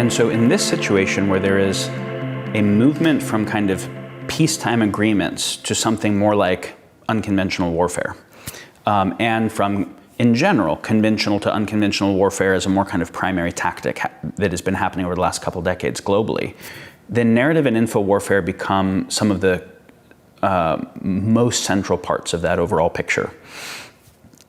And so in this situation where there is a movement from kind of peacetime agreements to something more like unconventional warfare, and from, in general, conventional to unconventional warfare as a more kind of primary tactic that has been happening over the last couple decades globally, then narrative and info warfare become some of the most central parts of that overall picture.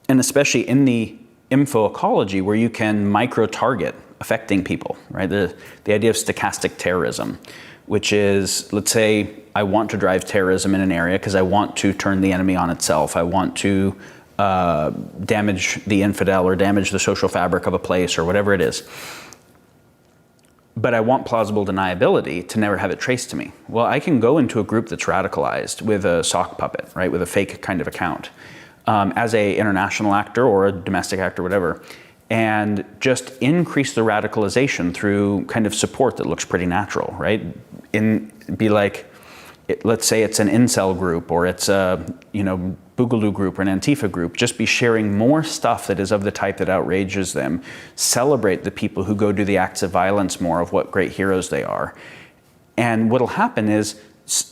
And especially in the info ecology where you can micro-target affecting people, right? The idea of stochastic terrorism, which is, let's say I want to drive terrorism in an area because I want to turn the enemy on itself. I want to damage the infidel or damage the social fabric of a place or whatever it is. But I want plausible deniability to never have it traced to me. Well, I can go into a group that's radicalized with a sock puppet, right, with a fake kind of account, as a international actor or a domestic actor, whatever, and just increase the radicalization through kind of support that looks pretty natural, right? Be like, let's say it's an incel group or it's a, Boogaloo group or an Antifa group, just be sharing more stuff that is of the type that outrages them. Celebrate the people who go do the acts of violence more, of what great heroes they are. And what'll happen is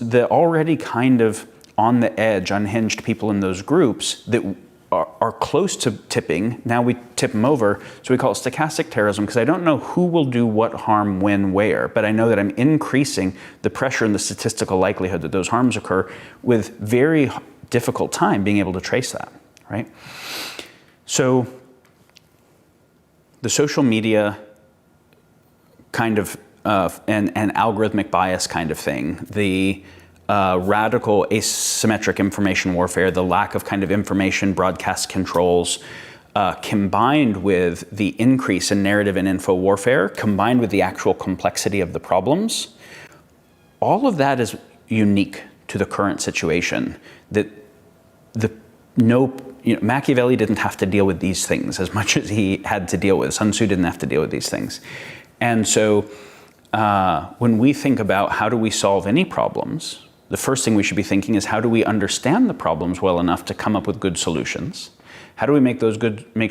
the already kind of on the edge, unhinged people in those groups that are close to tipping, now we tip them over, so we call it stochastic terrorism, because I don't know who will do what harm when, where, but I know that I'm increasing the pressure and the statistical likelihood that those harms occur with very difficult time being able to trace that, right? So the social media kind of and algorithmic bias kind of thing, the radical asymmetric information warfare, the lack of kind of information broadcast controls, combined with the increase in narrative and info warfare, combined with the actual complexity of the problems, all of that is unique to the current situation. That Machiavelli didn't have to deal with these things as much as he had to deal with. Sun Tzu didn't have to deal with these things. And so when we think about how do we solve any problems, the first thing we should be thinking is how do we understand the problems well enough to come up with good solutions? How do we make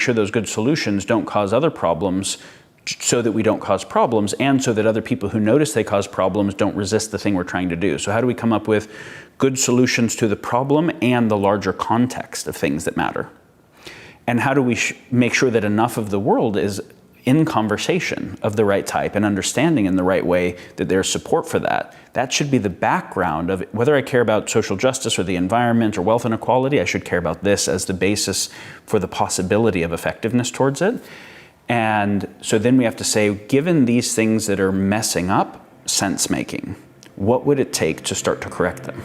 sure those good solutions don't cause other problems so that we don't cause problems, and so that other people who notice they cause problems don't resist the thing we're trying to do? So how do we come up with good solutions to the problem and the larger context of things that matter? And how do we make sure that enough of the world is in conversation of the right type and understanding in the right way that there's support for that? That should be the background of it. Whether I care about social justice or the environment or wealth inequality, I should care about this as the basis for the possibility of effectiveness towards it. And so then we have to say, given these things that are messing up sense-making, what would it take to start to correct them?